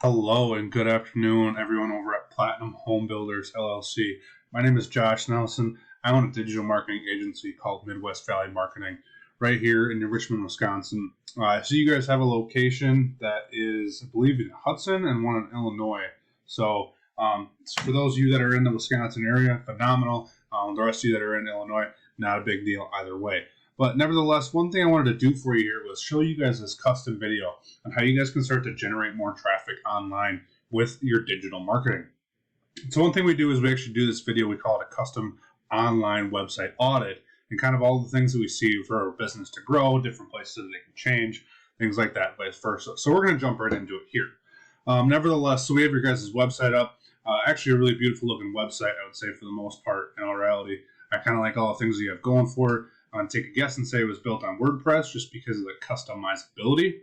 Hello and good afternoon, everyone over at Platinum Home Builders LLC. My name is Josh Nelson. I own a digital marketing agency called Midwest Valley Marketing right here in Richmond, Wisconsin. I see you guys have a location that is, I believe, in Hudson and one in Illinois. So for those of you that are in the Wisconsin area, phenomenal. The rest of you that are in Illinois, not a big deal either way. But nevertheless, one thing I wanted to do for you here was show you guys this custom video on how you guys can start to generate more traffic online with your digital marketing. So one thing we do is we actually do this video, we call it a custom online website audit, and kind of all the things that we see for our business to grow, different places that they can change, things like that, vice versa. So we're going to jump right into it here. Nevertheless, so we have your guys' website up. Actually a really beautiful looking website, I would say, for the most part. In all reality, I kind of like all the things that you have going for it. I'm going to take a guess and say it was built on WordPress just because of the customizability.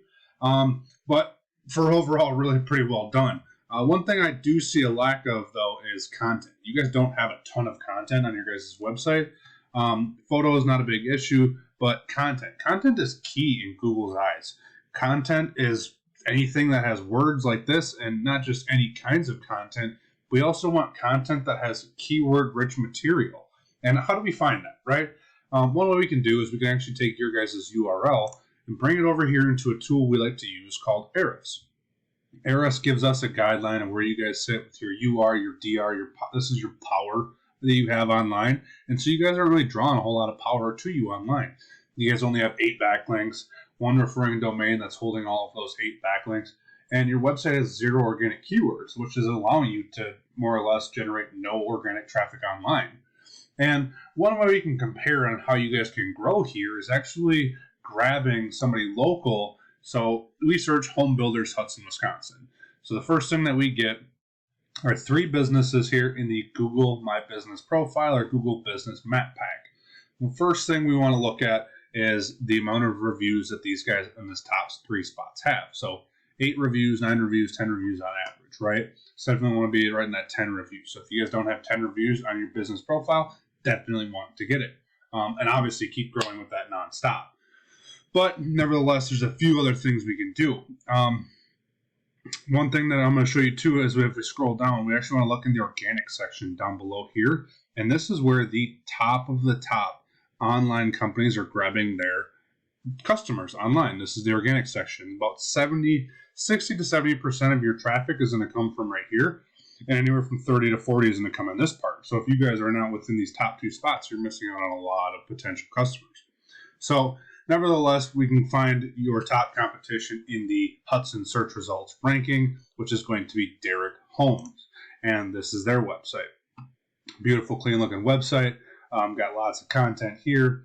But for overall, really pretty well done. One thing I do see a lack of, though, is content. You guys don't have a ton of content on your guys' website. Photo is not a big issue, but content. Content is key in Google's eyes. Content is anything that has words like this, and not just any kinds of content. We also want content that has keyword-rich material. And how do we find that, right? One way we can do is we can actually take your guys' URL and bring it over here into a tool we like to use called Ahrefs. Ahrefs gives us a guideline of where you guys sit with your UR, your DR, this is your power that you have online. And so you guys aren't really drawing a whole lot of power to you online. You guys only have 8 backlinks, 1 referring domain that's holding all of those 8 backlinks, and your website has 0 organic keywords, which is allowing you to more or less generate no organic traffic online. And one way we can compare on how you guys can grow here is actually grabbing somebody local. So we search home builders Hudson, Wisconsin. So the first thing that we get are 3 businesses here in the Google My Business profile or Google Business Map Pack. The first thing we want to look at is the amount of reviews that these guys in this top 3 spots have. So 8 reviews, 9 reviews, 10 reviews on average, right? So definitely want to be right in that 10 reviews. So if you guys don't have 10 reviews on your business profile, definitely want to get it. And obviously keep growing with that nonstop. But nevertheless, there's a few other things we can do. One thing that I'm going to show you too is if we scroll down, we actually want to look in the organic section down below here. And this is where the top of the top online companies are grabbing their customers online. This is the organic section. About 60 to 70% of your traffic is going to come from right here. And anywhere from 30 to 40 is going to come in this part. So if you guys are not within these top 2 spots, you're missing out on a lot of potential customers. So nevertheless, we can find your top competition in the Hudson search results ranking, which is going to be Derek Homes. And this is their website. Beautiful, clean looking website. Got lots of content here.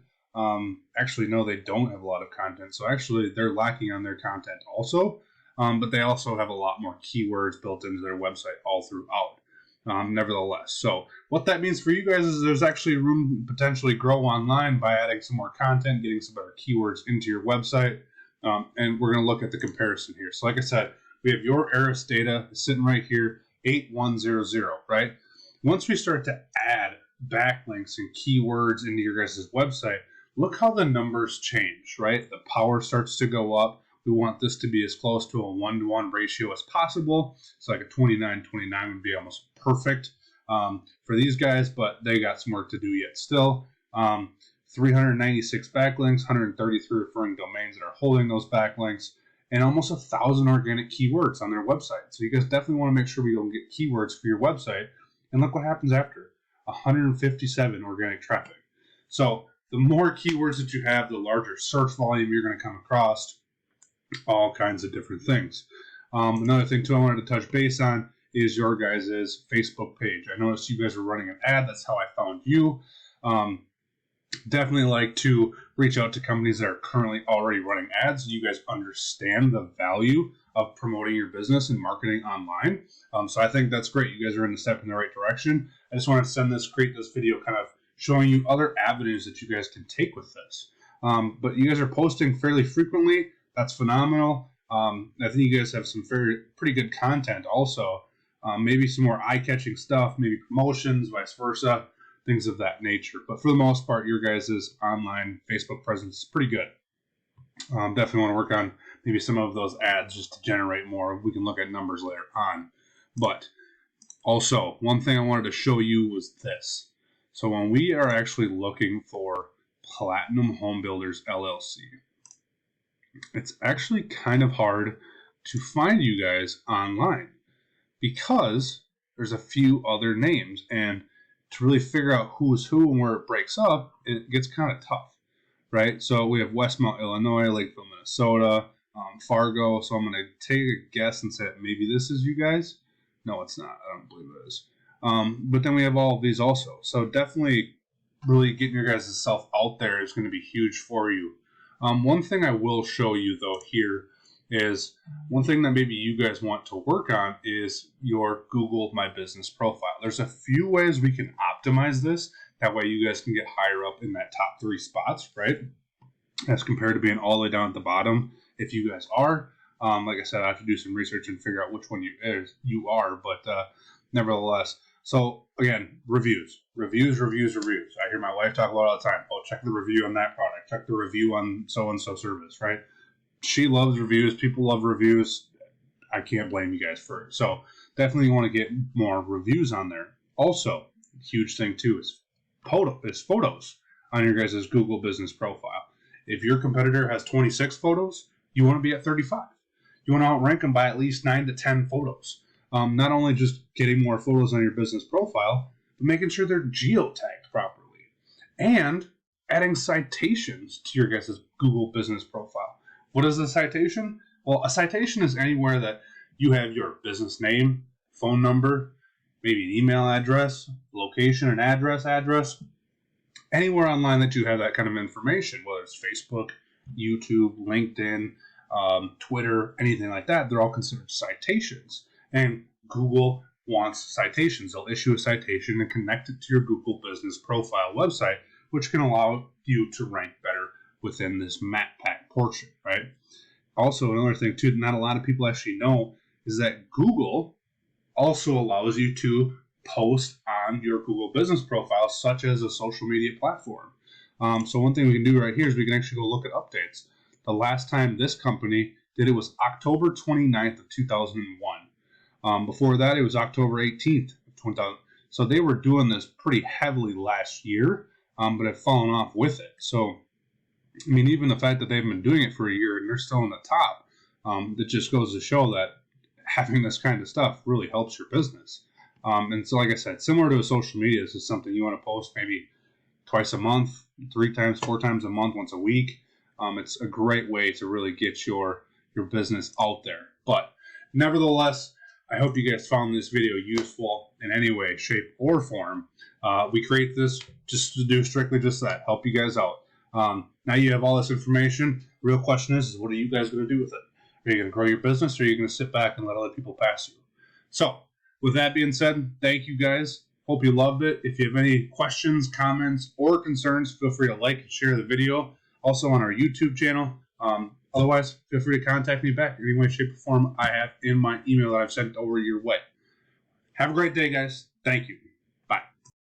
Actually, no, they don't have a lot of content. So actually, they're lacking on their content also. But they also have a lot more keywords built into their website all throughout, nevertheless. So what that means for you guys is there's actually room to potentially grow online by adding some more content, getting some better keywords into your website. And we're going to look at the comparison here. So like I said, we have your Ahrefs data sitting right here, 8100, right? Once we start to add backlinks and keywords into your guys' website, look how the numbers change, right? The power starts to go up. We want this to be as close to a 1-to-1 ratio as possible. So like a 29-29 would be almost perfect for these guys, but they got some work to do yet still. 396 backlinks, 133 referring domains that are holding those backlinks, and almost 1,000 organic keywords on their website. So you guys definitely want to make sure we go and get keywords for your website. And look what happens after, 157 organic traffic. So the more keywords that you have, the larger search volume you're going to come across. All kinds of different things. Another thing too I wanted to touch base on is your guys' Facebook page. I noticed you guys were running an ad. That's how I found you. Definitely like to reach out to companies that are currently already running ads. You guys understand the value of promoting your business and marketing online. So I think that's great. You guys are in a step in the right direction. I just want to create this video kind of showing you other avenues that you guys can take with this. But you guys are posting fairly frequently. That's phenomenal. I think you guys have some pretty good content also. Maybe some more eye-catching stuff, maybe promotions, vice versa, things of that nature. But for the most part, your guys' online Facebook presence is pretty good. Definitely want to work on maybe some of those ads just to generate more. We can look at numbers later on. But also, one thing I wanted to show you was this. So when we are actually looking for Platinum Home Builders LLC, it's actually kind of hard to find you guys online because there's a few other names, and to really figure out who is who and where it breaks up, it gets kind of tough, right? So we have Westmount, Illinois, Lakeville, Minnesota, Fargo. So I'm going to take a guess and say that maybe this is you guys. No, it's not. I don't believe it is. But then we have all of these also. So definitely really getting your guys' self out there is going to be huge for you. One thing I will show you, though, here is one thing that maybe you guys want to work on is your Google My Business profile. There's a few ways we can optimize this. That way you guys can get higher up in that top 3 spots, right? As compared to being all the way down at the bottom. If you guys are, like I said, I have to do some research and figure out which one you are, but nevertheless. So again, reviews. I hear my wife talk about it all the time. Oh, check the review on that product. Check the review on so-and-so service, right? She loves reviews. People love reviews. I can't blame you guys for it. So definitely want to get more reviews on there. Also, huge thing too is photos on your guys' Google business profile. If your competitor has 26 photos, you want to be at 35. You want to outrank them by at least 9 to 10 photos. Not only just getting more photos on your business profile, but making sure they're geotagged properly. And adding citations to your guys' Google business profile. What is a citation? Well, a citation is anywhere that you have your business name, phone number, maybe an email address, location and address, anywhere online that you have that kind of information, whether it's Facebook, YouTube, LinkedIn, Twitter, anything like that, they're all considered citations. And Google wants citations. They'll issue a citation and connect it to your Google business profile website, which can allow you to rank better within this map pack portion, right? Also, another thing too, not a lot of people actually know is that Google also allows you to post on your Google business profile, such as a social media platform. So one thing we can do right here is we can actually go look at updates. The last time this company did it was October 29th of 2001. Before that, it was October 18th of 2000. So they were doing this pretty heavily last year, but have fallen off with it. So I mean, even the fact that they've been doing it for a year and they're still in the top, that just goes to show that having this kind of stuff really helps your business. And so, like I said, similar to a social media, this is something you want to post maybe twice a month, 3 times, 4 times a month, once a week. It's a great way to really get your business out there. But nevertheless, I hope you guys found this video useful in any way, shape, or form. We create this just to do strictly just that, help you guys out. Now you have all this information. Real question is what are you guys going to do with it? Are you going to grow your business, or are you going to sit back and let other people pass you? So, with that being said, thank you guys. Hope you loved it. If you have any questions, comments, or concerns, feel free to like and share the video. Also on our YouTube channel. Otherwise, feel free to contact me back in any way, shape, or form I have in my email that I've sent over your way. Have a great day, guys. Thank you.